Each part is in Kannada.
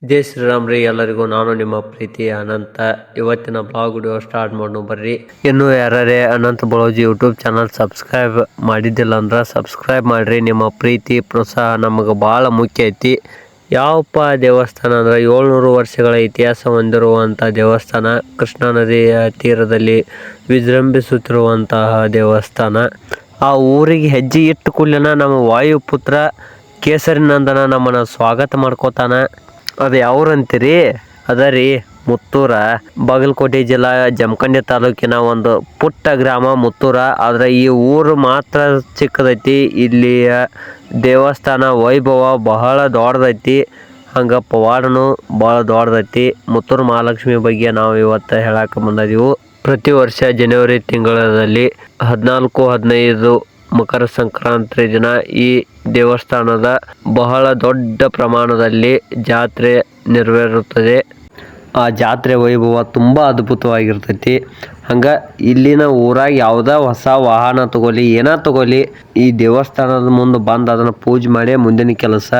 ಜೈ ಶ್ರೀರಾಮ್ ರೀ. ಎಲ್ಲರಿಗೂ ನಾನು ನಿಮ್ಮ ಪ್ರೀತಿ ಅನಂತ. ಇವತ್ತಿನ ಬ್ಲಾಗ್ ವಿಡಿಯೋ ಸ್ಟಾರ್ಟ್ ಮಾಡೋಣ ಬರ್ರಿ. ಇನ್ನು ಯಾರೇ ಅನಂತ ಬಲೋಜಿ ಯೂಟ್ಯೂಬ್ ಚಾನಲ್ ಸಬ್ಸ್ಕ್ರೈಬ್ ಮಾಡಿದ್ದಿಲ್ಲ ಅಂದ್ರೆ ಸಬ್ಸ್ಕ್ರೈಬ್ ಮಾಡ್ರಿ. ನಿಮ್ಮ ಪ್ರೀತಿ ಪ್ರೋತ್ಸಾಹ ನಮಗೆ ಭಾಳ ಮುಖ್ಯ ಐತಿ. ಯಾವಪ್ಪ ದೇವಸ್ಥಾನ ಅಂದ್ರೆ 700 ವರ್ಷಗಳ ಇತಿಹಾಸ ಹೊಂದಿರುವಂಥ ದೇವಸ್ಥಾನ. ಕೃಷ್ಣಾ ನದಿಯ ತೀರದಲ್ಲಿ ವಿಜೃಂಭಿಸುತ್ತಿರುವಂತಹ ದೇವಸ್ಥಾನ. ಆ ಊರಿಗೆ ಹೆಜ್ಜೆ ಇಟ್ಟು ಕೂಡಲೇ ನಮ್ಮ ವಾಯುಪುತ್ರ ಕೇಸರಿ ನಂದನ ನಮ್ಮನ್ನು ಸ್ವಾಗತ ಮಾಡ್ಕೋತಾನ. ಅದು ಯಾವ್ರಂತೀರಿ? ಅದ ರೀ ಮುತ್ತೂರ. ಬಾಗಲಕೋಟೆ ಜಿಲ್ಲಾ ಜಮಖಂಡಿ ತಾಲೂಕಿನ ಒಂದು ಪುಟ್ಟ ಗ್ರಾಮ ಮುತ್ತೂರ. ಆದ್ರೆ ಈ ಊರು ಮಾತ್ರ ಚಿಕ್ಕದೈತಿ. ಇಲ್ಲಿಯ ದೇವಸ್ಥಾನ ವೈಭವ ಬಹಳ ದೊಡ್ಡದೈತಿ. ಹಂಗ ಪವಾಡನು ಭಾಳ ದೊಡ್ಡದೈತಿ. ಮುತ್ತೂರು ಮಹಾಲಕ್ಷ್ಮಿ ಬಗ್ಗೆ ನಾವು ಇವತ್ತು ಹೇಳಕ್ಕೆ ಬಂದಿದ್ದೀವಿ. ಪ್ರತಿ ವರ್ಷ ಜನವರಿ ತಿಂಗಳಲ್ಲಿ 14-15 ಮಕರ ಸಂಕ್ರಾಂತಿ ದಿನ ಈ ದೇವಸ್ಥಾನದ ಬಹಳ ದೊಡ್ಡ ಪ್ರಮಾಣದಲ್ಲಿ ಜಾತ್ರೆ ನೆರವೇರುತ್ತದೆ. ಆ ಜಾತ್ರೆ ವೈಭವ ತುಂಬ ಅದ್ಭುತವಾಗಿರ್ತೈತಿ. ಹಂಗೆ ಇಲ್ಲಿನ ಊರಾಗ ಯಾವುದೇ ಹೊಸ ವಾಹನ ತಗೊಳ್ಳಿ, ಏನ ತಗೊಳ್ಳಿ, ಈ ದೇವಸ್ಥಾನದ ಮುಂದೆ ಬಂದು ಅದನ್ನು ಪೂಜೆ ಮಾಡಿ ಮುಂದಿನ ಕೆಲಸ.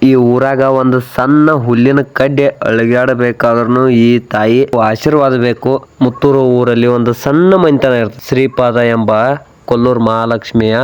ಈ ಊರಾಗ ಒಂದು ಸಣ್ಣ ಹುಲ್ಲಿನ ಕಡ್ಡೆ ಅಳಗಾಡಬೇಕಾದ್ರೂ ಈ ತಾಯಿ ಆಶೀರ್ವಾದ ಬೇಕು. ಮುತ್ತೂರು ಊರಲ್ಲಿ ಒಂದು ಸಣ್ಣ ಮನೆತನ ಇರ್ತದೆ. ಶ್ರೀಪಾದ ಎಂಬ ಕೊಲ್ಲೂರು ಮಹಾಲಕ್ಷ್ಮಿಯ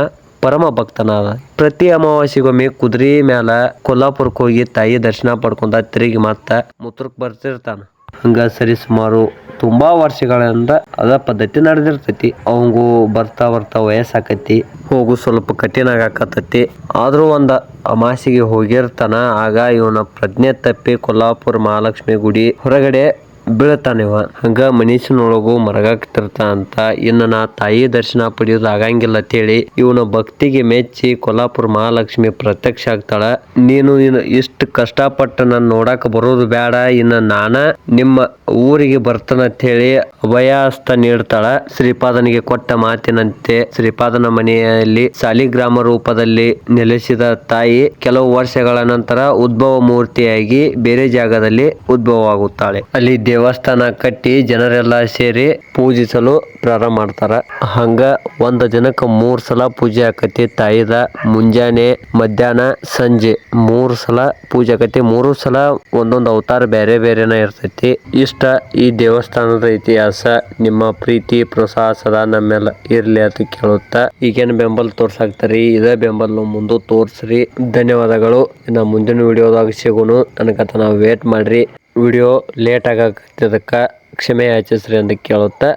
ಪರಮ ಭಕ್ತನಾದ. ಪ್ರತಿ ಅಮಾವಾಸ್ಯೆಗೊಮ್ಮೆ ಕುದುರೆ ಮೇಲೆ ಕೊಲ್ಲಾಪುರಕ್ಕೆ ಹೋಗಿ ತಾಯಿ ದರ್ಶನ ಪಡ್ಕೊಂಡ ತಿರುಗಿ ಮತ್ತೆ ಮುತ್ತೂರ್ಕ್ ಬರ್ತಿರ್ತಾನ. ಹಂಗ ಸರಿ ಸುಮಾರು ತುಂಬಾ ವರ್ಷಗಳಿಂದ ಅದ ಪದ್ಧತಿ ನಡೆದಿರ್ತೈತಿ. ಅವಂಗೂ ಬರ್ತಾ ವಯಸ್ಸಾಕತಿ, ಹೋಗು ಸ್ವಲ್ಪ ಕಠಿಣ ಆಗಾಕತ್ತೈತಿ. ಆದ್ರೂ ಒಂದು ಅಮಾಸಿಗೆ ಹೋಗಿರ್ತಾನ. ಆಗ ಇವನ ಪ್ರಜ್ಞೆ ತಪ್ಪಿ ಕೊಲ್ಲಾಪುರ ಮಹಾಲಕ್ಷ್ಮಿ ಗುಡಿ ಹೊರಗಡೆ ಬೀಳ್ತಾನಿವ. ಹಂಗ ಮನುಷ್ಯನೊಳಗು ಮರಗಾಕ್ತಿರ್ತಾನಂತ. ಇನ್ನು ನಾ ತಾಯಿ ದರ್ಶನ ಪಡೆಯೋದು ಆಗಂಗಿಲ್ಲ ಅಂತೇಳಿ ಇವನ ಭಕ್ತಿಗೆ ಮೆಚ್ಚಿ ಕೊಲ್ಲಾಪುರ ಮಹಾಲಕ್ಷ್ಮಿ ಪ್ರತ್ಯಕ್ಷ ಆಗ್ತಾಳ. ನೀನು ಇಷ್ಟು ಕಷ್ಟಪಟ್ಟು ನಾನು ನೋಡಕ್ ಬರೋದು ಬೇಡ, ಇನ್ನು ನಾನ ನಿಮ್ಮ ಊರಿಗೆ ಬರ್ತಾನಂತ ಹೇಳಿ ಅಭಯಹಸ್ತ ನೀಡ್ತಾಳ. ಶ್ರೀಪಾದನಿಗೆ ಕೊಟ್ಟ ಮಾತಿನಂತೆ ಶ್ರೀಪಾದನ ಮನೆಯಲ್ಲಿ ಸಾಲಿಗ್ರಾಮ ರೂಪದಲ್ಲಿ ನೆಲೆಸಿದ ತಾಯಿ ಕೆಲವು ವರ್ಷಗಳ ನಂತರ ಉದ್ಭವ ಮೂರ್ತಿಯಾಗಿ ಬೇರೆ ಜಾಗದಲ್ಲಿ ಉದ್ಭವ ಆಗುತ್ತಾಳೆ. ಅಲ್ಲಿ ದೇವಸ್ಥಾನ ಕಟ್ಟಿ ಜನರೆಲ್ಲ ಸೇರಿ ಪೂಜಿಸಲು ಪ್ರಾರಂಭ ಮಾಡ್ತಾರ. ಹಂಗ ಒಂದು ದಿನಕ್ಕೆ 3 ಸಲ ಪೂಜೆ ಆಕತಿ ತಾಯಿದ. ಮುಂಜಾನೆ, ಮಧ್ಯಾಹ್ನ, ಸಂಜೆ 3 ಸಲ ಪೂಜೆ ಆಕತಿ. 3 ಸಲ ಒಂದೊಂದು ಅವತಾರ ಬೇರೆ ಬೇರೆನ ಇರ್ತೈತಿ. ಇಷ್ಟ ಈ ದೇವಸ್ಥಾನದ ಇತಿಹಾಸ. ನಿಮ್ಮ ಪ್ರೀತಿ ಪ್ರೋತ್ಸಾಹ ಸದಾ ನಮ್ಮೆಲ್ಲ ಇರ್ಲಿ ಅಂತ ಕೇಳುತ್ತಾ ಈಗೇನು ಬೆಂಬಲ ತೋರ್ಸಾಕ್ತಾರಿ, ಇದೇ ಬೆಂಬಲ ಮುಂದೆ ತೋರ್ಸ್ರಿ. ಧನ್ಯವಾದಗಳು. ಇನ್ನು ಮುಂದಿನ ವಿಡಿಯೋದಾಗ ಸಿಗೋನು. ನನಗತ ನಾವು ವೇಟ್ ಮಾಡ್ರಿ. ವಿಡಿಯೋ ಲೇಟ್ ಆಗಕ್ಕೆ ಕ್ಷಮೆ ಯಾಚಿಸ್ರಿ ಅಂತ ಕೇಳುತ್ತಾ